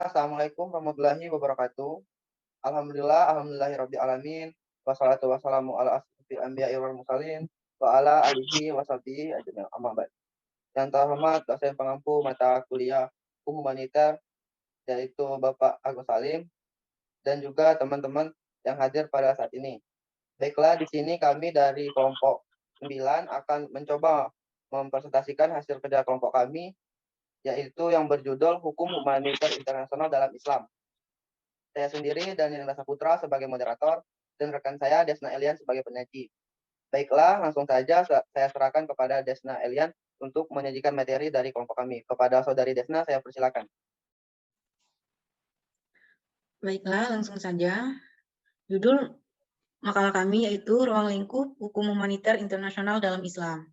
Assalamualaikum warahmatullahi wabarakatuh. Alhamdulillahirabbil alamin. Wassalatu wassalamu ala asyrofil anbiya'i wal mursalin wa ala alihi wa sahbihi ajmain. Amma ba'd. Yang terhormat dosen pengampu mata kuliah Hukum Humanitar yaitu Bapak Agus Salim dan juga teman-teman yang hadir pada saat ini. Baiklah, di sini kami dari kelompok 9 akan mencoba mempresentasikan hasil kerja kelompok kami yaitu yang berjudul Hukum Humanitar Internasional dalam Islam. Saya sendiri Daniel Saputra sebagai moderator dan rekan saya Desna Elian sebagai penyaji. Baiklah, langsung saja saya serahkan kepada Desna Elian untuk menyajikan materi dari kelompok kami. Kepada saudari Desna, saya persilakan. Baiklah, langsung saja. Judul makalah kami yaitu Ruang Lingkup Hukum Humanitar Internasional dalam Islam.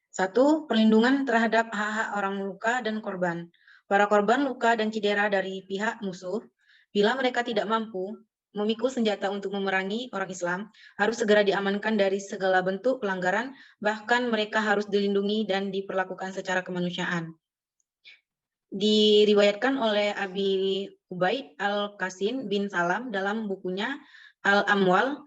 1. Perlindungan terhadap hak-hak orang luka dan korban. Para korban luka dan cedera dari pihak musuh, bila mereka tidak mampu memikul senjata untuk memerangi orang Islam, harus segera diamankan dari segala bentuk pelanggaran, bahkan mereka harus dilindungi dan diperlakukan secara kemanusiaan. Diriwayatkan oleh Abi Ubaid Al-Qasim bin Salam dalam bukunya Al-Amwal,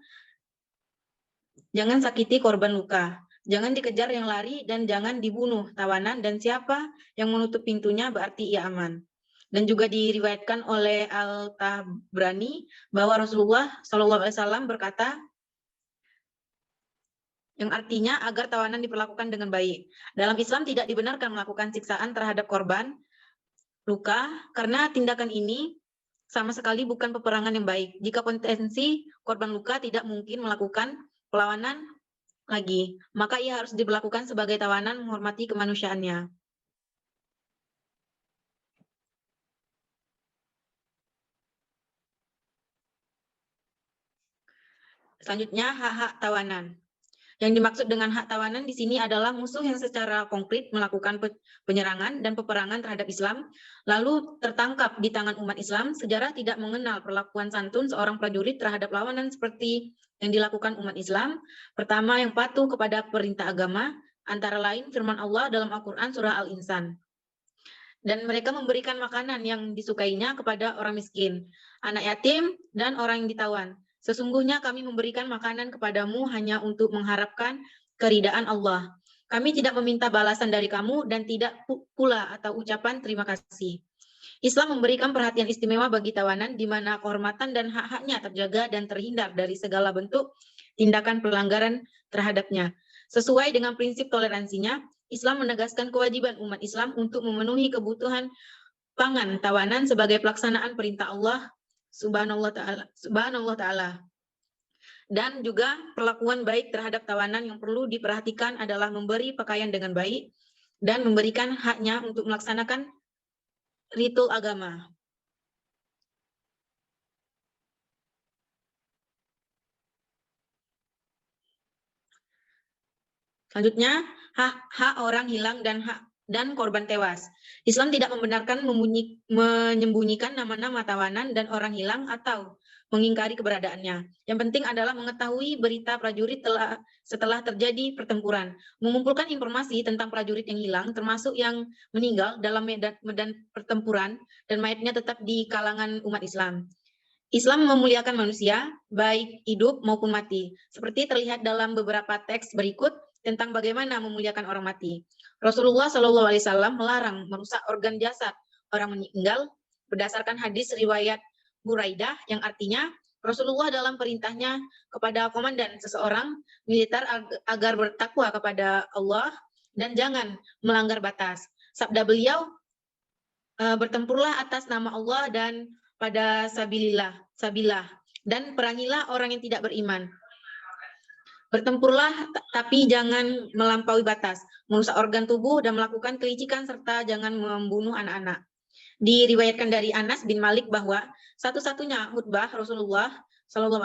jangan sakiti korban luka, jangan dikejar yang lari, dan jangan dibunuh tawanan, dan siapa yang menutup pintunya berarti ia aman. Dan juga diriwayatkan oleh Al-Tabrani bahwa Rasulullah SAW berkata, yang artinya agar tawanan diperlakukan dengan baik. Dalam Islam tidak dibenarkan melakukan siksaan terhadap korban luka karena tindakan ini sama sekali bukan peperangan yang baik. Jika potensi korban luka tidak mungkin melakukan perlawanan lagi, maka ia harus diberlakukan sebagai tawanan menghormati kemanusiaannya. Selanjutnya, hak-hak tawanan. Yang dimaksud dengan hak tawanan di sini adalah musuh yang secara konkret melakukan penyerangan dan peperangan terhadap Islam, lalu tertangkap di tangan umat Islam. Sejarah tidak mengenal perlakuan santun seorang prajurit terhadap lawanan seperti yang dilakukan umat Islam. Pertama, yang patuh kepada perintah agama, antara lain firman Allah dalam Al-Quran surah Al-Insan. Dan mereka memberikan makanan yang disukainya kepada orang miskin, anak yatim, dan orang yang ditawan. Sesungguhnya kami memberikan makanan kepadamu hanya untuk mengharapkan keridaan Allah. Kami tidak meminta balasan dari kamu dan tidak pula atau ucapan terima kasih. Islam memberikan perhatian istimewa bagi tawanan di mana kehormatan dan hak-haknya terjaga dan terhindar dari segala bentuk tindakan pelanggaran terhadapnya. Sesuai dengan prinsip toleransinya, Islam menegaskan kewajiban umat Islam untuk memenuhi kebutuhan pangan tawanan sebagai pelaksanaan perintah Allah Subhanallah Ta'ala. Dan juga perlakuan baik terhadap tawanan yang perlu diperhatikan adalah memberi pakaian dengan baik dan memberikan haknya untuk melaksanakan ritual agama. Selanjutnya, hak orang hilang dan korban tewas. Islam tidak membenarkan menyembunyikan nama-nama tawanan dan orang hilang atau mengingkari keberadaannya. Yang penting adalah mengetahui berita prajurit setelah terjadi pertempuran, mengumpulkan informasi tentang prajurit yang hilang, termasuk yang meninggal dalam medan pertempuran, dan mayatnya tetap di kalangan umat Islam. Islam memuliakan manusia, baik hidup maupun mati, seperti terlihat dalam beberapa teks berikut tentang bagaimana memuliakan orang mati. Rasulullah SAW melarang merusak organ jasad orang meninggal berdasarkan hadis riwayat Buraidah yang artinya Rasulullah dalam perintahnya kepada komandan seseorang militer agar bertakwa kepada Allah dan jangan melanggar batas. Sabda beliau, bertempurlah atas nama Allah dan pada sabilah, dan perangilah orang yang tidak beriman. Bertempurlah tapi jangan melampaui batas, merusak organ tubuh dan melakukan kelicikan serta jangan membunuh anak-anak. Diriwayatkan dari Anas bin Malik bahwa satu-satunya khutbah Rasulullah SAW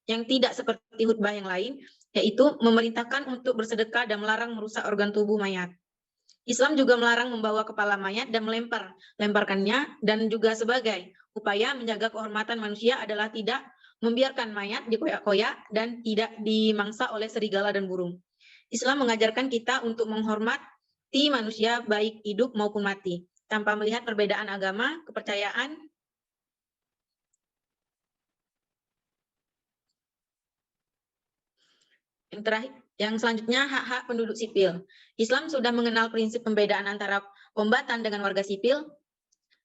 yang tidak seperti khutbah yang lain, yaitu memerintahkan untuk bersedekah dan melarang merusak organ tubuh mayat. Islam juga melarang membawa kepala mayat dan melemparkannya, dan juga sebagai upaya menjaga kehormatan manusia adalah tidak membiarkan mayat dikoyak-koyak dan tidak dimangsa oleh serigala dan burung. Islam mengajarkan kita untuk menghormati manusia baik hidup maupun mati. tanpa melihat perbedaan agama, kepercayaan, yang selanjutnya hak-hak penduduk sipil. Islam sudah mengenal prinsip pembedaan antara kombatan dengan warga sipil,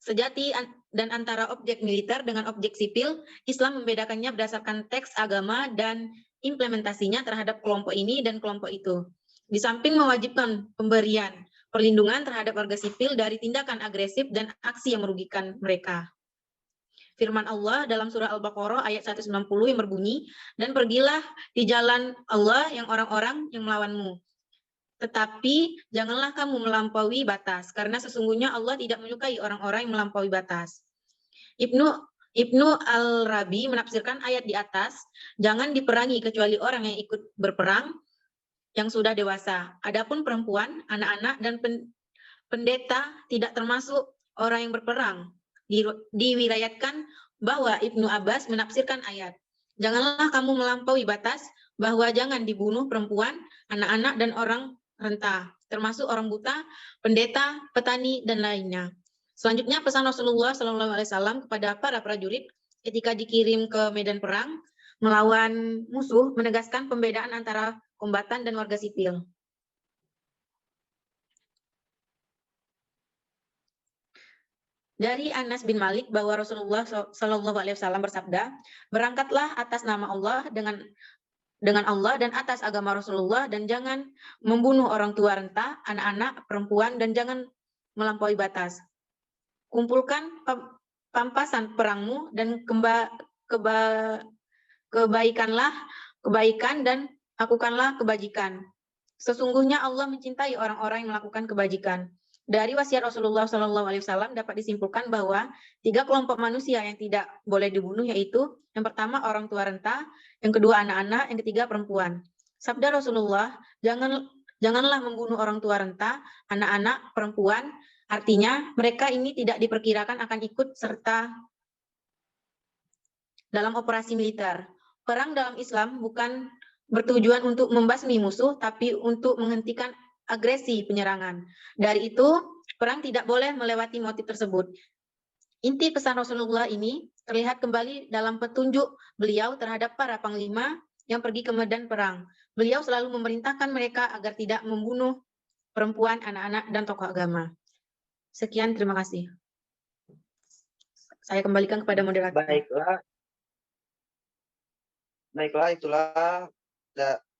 sejati dan antara objek militer dengan objek sipil. Islam membedakannya berdasarkan teks agama dan implementasinya terhadap kelompok ini dan kelompok itu. Di samping mewajibkan pemberian perlindungan terhadap warga sipil dari tindakan agresif dan aksi yang merugikan mereka. Firman Allah dalam surah Al-Baqarah ayat 190 yang berbunyi, dan pergilah di jalan Allah yang orang-orang yang melawanmu. Tetapi janganlah kamu melampaui batas, karena sesungguhnya Allah tidak menyukai orang-orang yang melampaui batas. Ibnu Al-Rabi menafsirkan ayat di atas, jangan diperangi kecuali orang yang ikut berperang yang sudah dewasa. Adapun perempuan, anak-anak, dan pendeta tidak termasuk orang yang berperang. Diriwayatkan bahwa Ibnu Abbas menafsirkan ayat, janganlah kamu melampaui batas, bahwa jangan dibunuh perempuan, anak-anak, dan orang renta, termasuk orang buta, pendeta, petani, dan lainnya. Selanjutnya pesan Rasulullah SAW kepada para prajurit ketika dikirim ke medan perang melawan musuh, menegaskan pembedaan antara kombatan dan warga sipil. Dari Anas bin Malik bahwa Rasulullah SAW bersabda, berangkatlah atas nama Allah dengan Allah dan atas agama Rasulullah, dan jangan membunuh orang tua renta, anak-anak, perempuan, dan jangan melampaui batas. Kumpulkan pampasan perangmu dan kebaikanlah kebaikan dan lakukanlah kebajikan. Sesungguhnya Allah mencintai orang-orang yang melakukan kebajikan. Dari wasiat Rasulullah SAW dapat disimpulkan bahwa 3 kelompok manusia yang tidak boleh dibunuh, yaitu yang pertama orang tua renta, yang kedua anak-anak, yang ketiga perempuan. Sabda Rasulullah, janganlah membunuh orang tua renta, anak-anak, perempuan. Artinya mereka ini tidak diperkirakan akan ikut serta dalam operasi militer. Perang dalam Islam bukan bertujuan untuk membasmi musuh, tapi untuk menghentikan agresi penyerangan. Dari itu, perang tidak boleh melewati motif tersebut. Inti pesan Rasulullah ini terlihat kembali dalam petunjuk beliau terhadap para panglima yang pergi ke medan perang. Beliau selalu memerintahkan mereka agar tidak membunuh perempuan, anak-anak, dan tokoh agama. Sekian, terima kasih. Saya kembalikan kepada moderator. Baiklah, itulah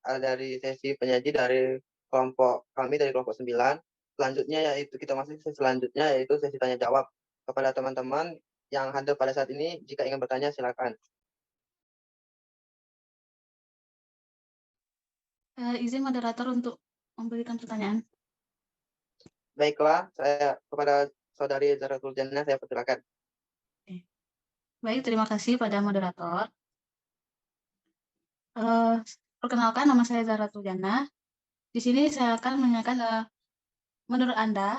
dari sesi penyaji dari kelompok kami dari kelompok 9. Selanjutnya yaitu kita masuk sesi selanjutnya, yaitu sesi tanya jawab. Kepada teman-teman yang hadir pada saat ini, jika ingin bertanya silakan. Izin moderator untuk memberikan pertanyaan. Baiklah, saya kepada Saudari Zaratul Jannah, saya persilakan. Baik, terima kasih pada moderator. Perkenalkan, nama saya Zaratul Jannah. Di sini saya akan menanyakan, menurut Anda,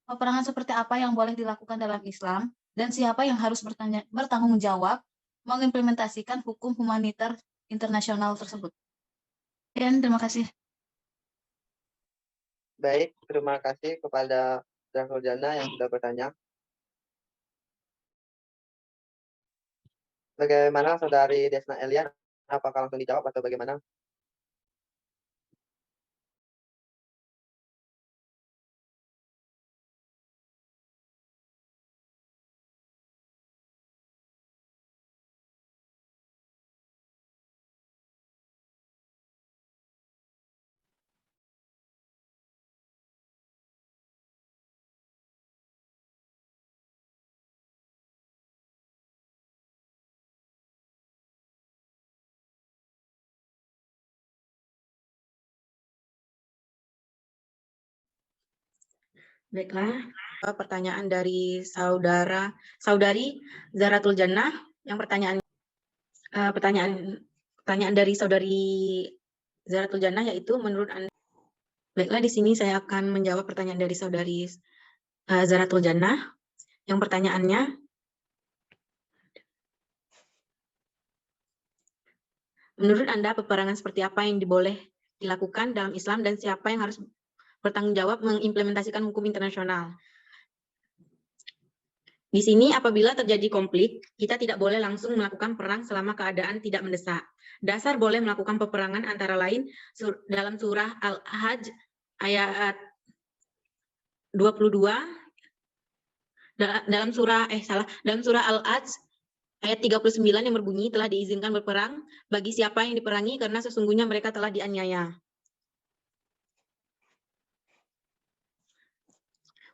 peperangan seperti apa yang boleh dilakukan dalam Islam, dan siapa yang harus bertanggung jawab mengimplementasikan hukum humaniter internasional tersebut? Dan terima kasih. Baik, terima kasih kepada Zaratul Jannah yang sudah bertanya. Bagaimana Saudari Desna Elian? Apakah langsung dijawab atau bagaimana? Baiklah, pertanyaan dari saudari Zaratul Jannah. Yang pertanyaan dari saudari Zaratul Jannah yaitu menurut Anda. Baiklah, di sini saya akan menjawab pertanyaan dari saudari Zaratul Jannah. Yang pertanyaannya, menurut Anda peperangan seperti apa yang boleh dilakukan dalam Islam dan siapa yang harus bertanggung jawab mengimplementasikan hukum internasional? Di sini apabila terjadi konflik, kita tidak boleh langsung melakukan perang selama keadaan tidak mendesak. Dasar boleh melakukan peperangan antara lain dalam surah Al-Hajj ayat 22, dalam surah Al-Hajj ayat 39 yang berbunyi telah diizinkan berperang bagi siapa yang diperangi karena sesungguhnya mereka telah dianiaya.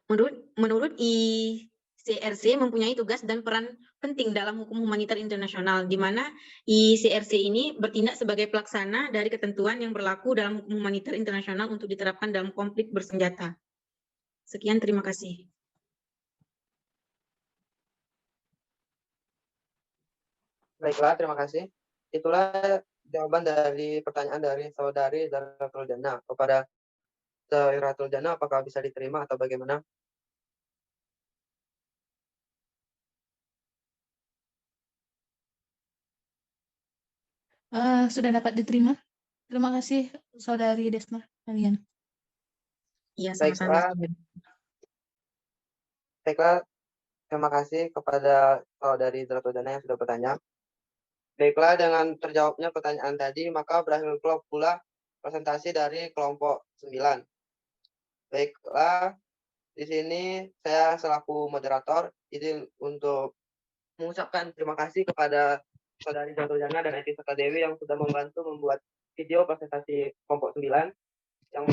Menurut ICRC mempunyai tugas dan peran penting dalam hukum humanitar internasional, di mana ICRC ini bertindak sebagai pelaksana dari ketentuan yang berlaku dalam hukum humanitar internasional untuk diterapkan dalam konflik bersenjata. Sekian, terima kasih. Baiklah, terima kasih. Itulah jawaban dari pertanyaan dari saudari Zaratul Jannah. Kepada Zaratul Jannah, apakah bisa diterima atau bagaimana? Sudah dapat diterima. Terima kasih Saudari Desma kalian. Iya, sama-sama. Baiklah, terima kasih kepada saudari Zaratul Jannah yang sudah bertanya. Baiklah, dengan terjawabnya pertanyaan tadi, maka berakhir pula presentasi dari kelompok 9. Baiklah, di sini saya selaku moderator izin untuk mengucapkan terima kasih kepada saudari Zaratul Jannah dan Eti Saka Dewi yang sudah membantu membuat video presentasi kelompok 9. Yang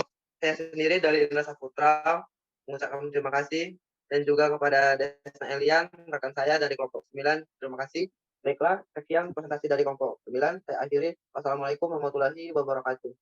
saya sendiri dari Indra Saputra mengucapkan terima kasih, dan juga kepada Desna Elian, rekan saya dari kelompok 9. Terima kasih. Baiklah, sekian presentasi dari kelompok 9. Saya akhiri. Wassalamualaikum warahmatullahi wabarakatuh.